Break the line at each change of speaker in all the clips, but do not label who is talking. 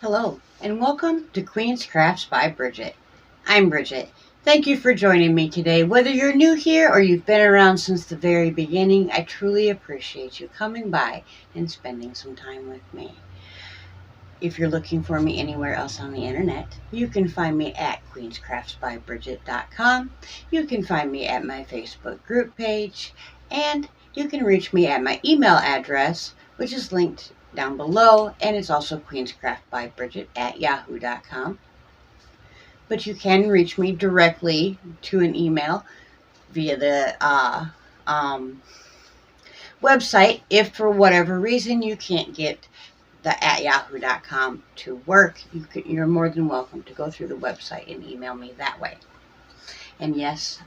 Hello, and welcome to Queen's Crafts by Bridget. I'm Bridget. Thank you for joining me today. Whether you're new here or you've been around since the very beginning, I truly appreciate you coming by and spending some time with me. If you're looking for me anywhere else on the internet, you can find me at queenscraftsbybridget.com. You can find me at my Facebook group page, and you can reach me at my email address, which is linked down below, and it's also queenscraftbybridget@yahoo.com. But you can reach me directly to an email via the website if for whatever reason you can't get the @yahoo.com to work. You're more than welcome to go through the website and email me that way. And yes,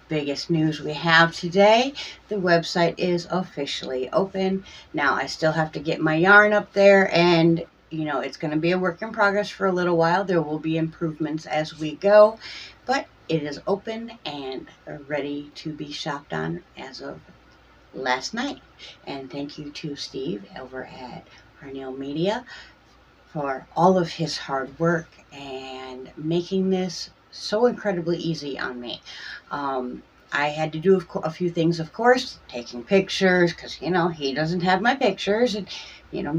biggest news we have today, the website is officially open. Now I still have to get my yarn up there, and it's going to be a work in progress for a little while. There will be improvements as we go, but it is open and ready to be shopped on as of last night. And thank you to Steve over at Harnell Media for all of his hard work and making this so incredibly easy on me. I had to do a few things, of course, taking pictures, because, he doesn't have my pictures, and,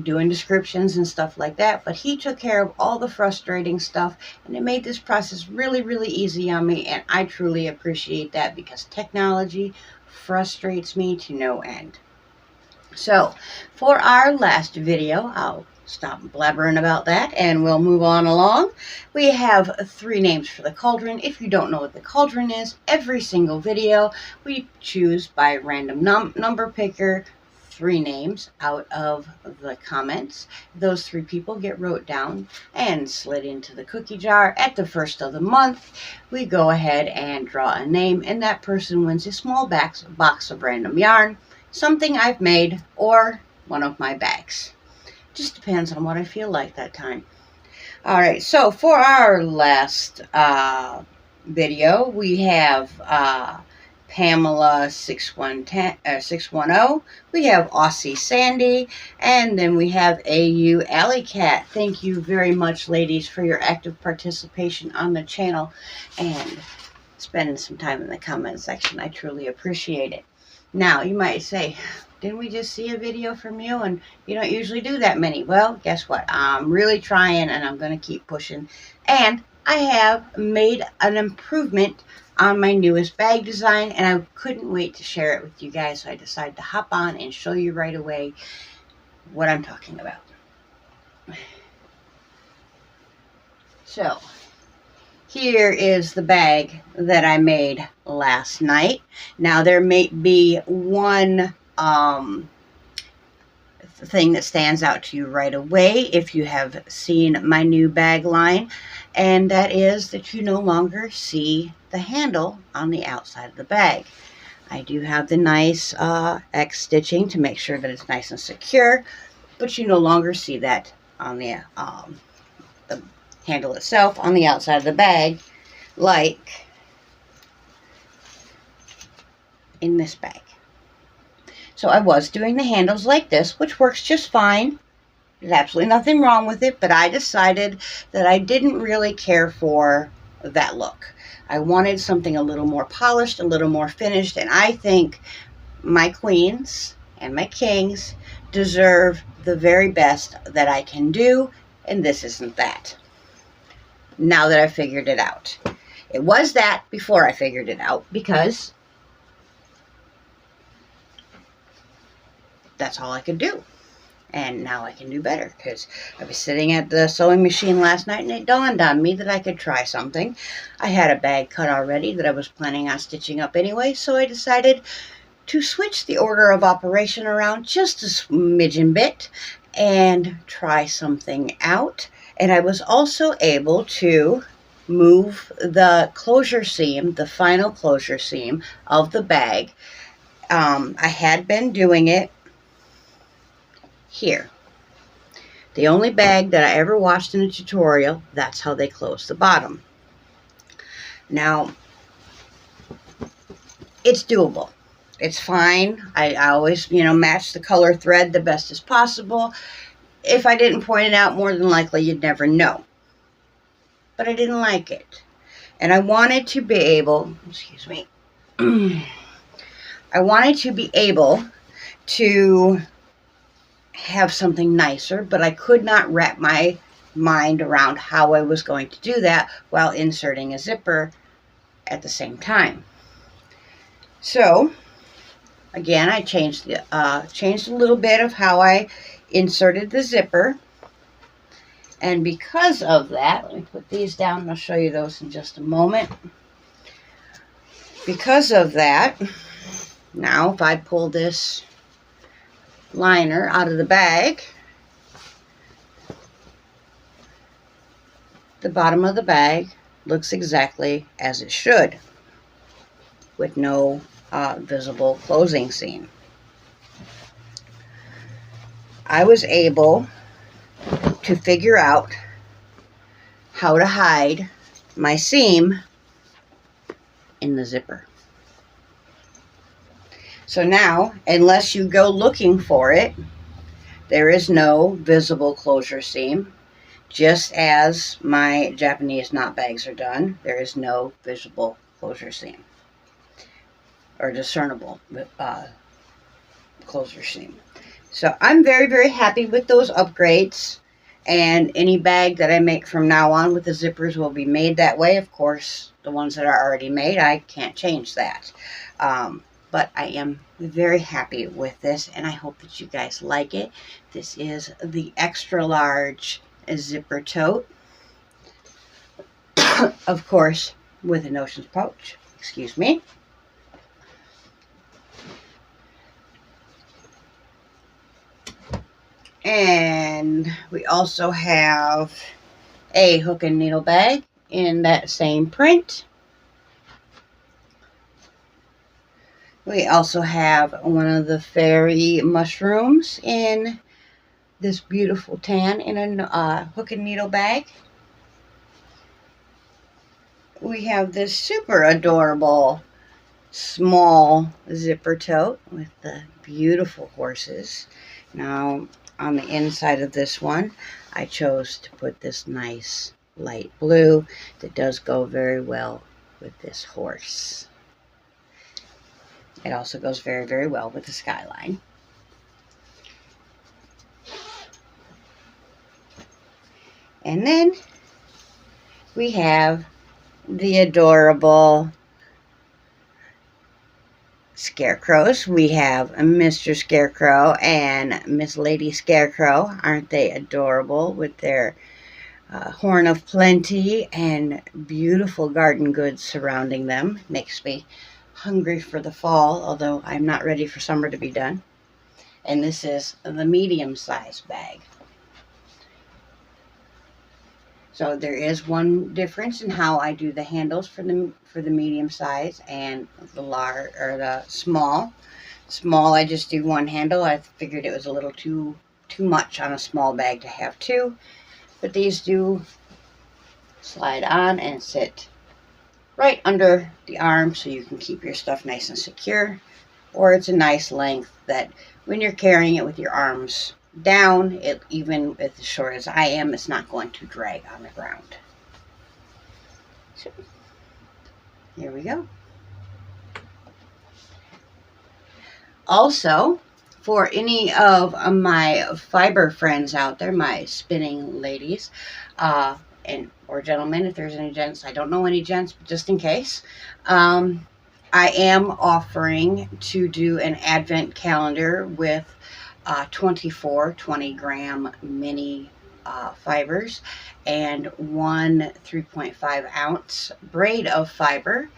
doing descriptions and stuff like that. But he took care of all the frustrating stuff, and it made this process really, really easy on me. And I truly appreciate that, because technology frustrates me to no end. So, for our last video, I'll stop blabbering about that and we'll move on along. We have 3 names for the cauldron. If you don't know what the cauldron is, every single video we choose by random number picker 3 names out of the comments. Those 3 people get wrote down and slid into the cookie jar. At the first of the month, we go ahead and draw a name, and that person wins a small box of random yarn, something I've made, or one of my bags. Just depends on what I feel like that time. Alright, so for our last video, we have Pamela 610, we have Aussie Sandy, and then we have AU Alley Cat. Thank you very much, ladies, for your active participation on the channel and spending some time in the comment section. I truly appreciate it. Now, you might say, didn't we just see a video from you and you don't usually do that many? Well, guess what? I'm really trying, and I'm going to keep pushing. And I have made an improvement on my newest bag design, and I couldn't wait to share it with you guys, so I decided to hop on and show you right away what I'm talking about. So, here is the bag that I made last night. Now, there may be one thing that stands out to you right away if you have seen my new bag line, and that is that you no longer see the handle on the outside of the bag. I do have the nice X stitching to make sure that it's nice and secure, but you no longer see that on the handle itself on the outside of the bag, like in this bag. So I was doing the handles like this, which works just fine. There's absolutely nothing wrong with it, but I decided that I didn't really care for that look. I wanted something a little more polished, a little more finished, and I think my queens and my kings deserve the very best that I can do, and this isn't that. Now that I figured it out. It was that before I figured it out, because that's all I could do. And now I can do better, because I was sitting at the sewing machine last night and it dawned on me that I could try something. I had a bag cut already that I was planning on stitching up anyway, so I decided to switch the order of operation around just a smidgen bit and try something out. And I was also able to move the closure seam, the final closure seam of the bag. I had been doing it here. The only bag that I ever watched in a tutorial, that's how they close the bottom. Now, it's doable. It's fine. I always, match the color thread the best as possible. if I didn't point it out, more than likely you'd never know. But I didn't like it. And I wanted to be able, excuse me, I wanted to be able to have something nicer, but I could not wrap my mind around how I was going to do that while inserting a zipper at the same time. So again, I changed a little bit of how I inserted the zipper. And because of that, let me put these down and I'll show you those in just a moment. Because of that, now if I pull this liner out of the bag, the bottom of the bag looks exactly as it should, with no visible closing seam. I was able to figure out how to hide my seam in the zipper. So now, unless you go looking for it, there is no visible closure seam. Just as my Japanese knot bags are done, there is no visible closure seam or discernible closure seam. So I'm very, very happy with those upgrades, and any bag that I make from now on with the zippers will be made that way. Of course, the ones that are already made, I can't change that. But I am very happy with this, and I hope that you guys like it. This is the extra large zipper tote, of course, with a notions pouch. Excuse me. And we also have a hook and needle bag in that same print. We also have one of the fairy mushrooms in this beautiful tan in a hook and needle bag. We have this super adorable small zipper tote with the beautiful horses. Now, on the inside of this one, I chose to put this nice light blue that does go very well with this horse. It also goes very, very well with the skyline. And then we have the adorable scarecrows. We have Mr. Scarecrow and Miss Lady Scarecrow. Aren't they adorable with their horn of plenty and beautiful garden goods surrounding them? Makes me hungry for the fall, although I'm not ready for summer to be done. And this is the medium-sized bag. So there is one difference in how I do the handles for the medium size and the large or the small. Small, I just do one handle. I figured it was a little too much on a small bag to have two, but these do slide on and sit right under the arm, so you can keep your stuff nice and secure. Or it's a nice length that when you're carrying it with your arms down, even as short as I am, it's not going to drag on the ground. So here we go. Also, for any of my fiber friends out there, my spinning ladies, or gentlemen, if there's any gents, I don't know any gents, but just in case, I am offering to do an advent calendar with 24 20-gram mini fibers and one 3.5 ounce braid of fiber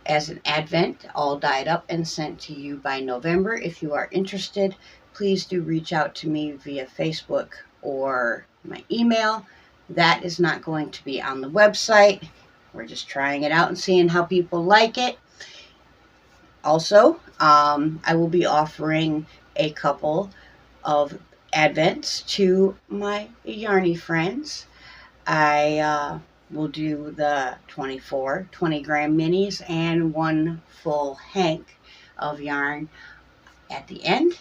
as an advent, all dyed up and sent to you by November. If you are interested, please do reach out to me via Facebook or my email. That is not going to be on the website. We're just trying it out and seeing how people like it. Also, I will be offering a couple of advents to my yarny friends. I will do the 24 20-gram minis and one full hank of yarn at the end.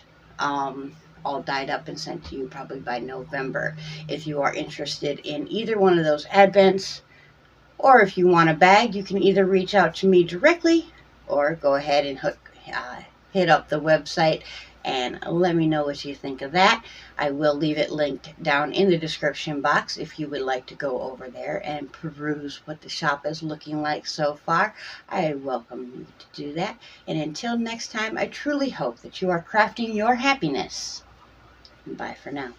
all dyed up and sent to you probably by November. If you are interested in either one of those advents, or if you want a bag, you can either reach out to me directly or go ahead and hit up the website and let me know what you think of that. I will leave it linked down in the description box if you would like to go over there and peruse what the shop is looking like so far. I welcome you to do that. And until next time, I truly hope that you are crafting your happiness. Bye for now.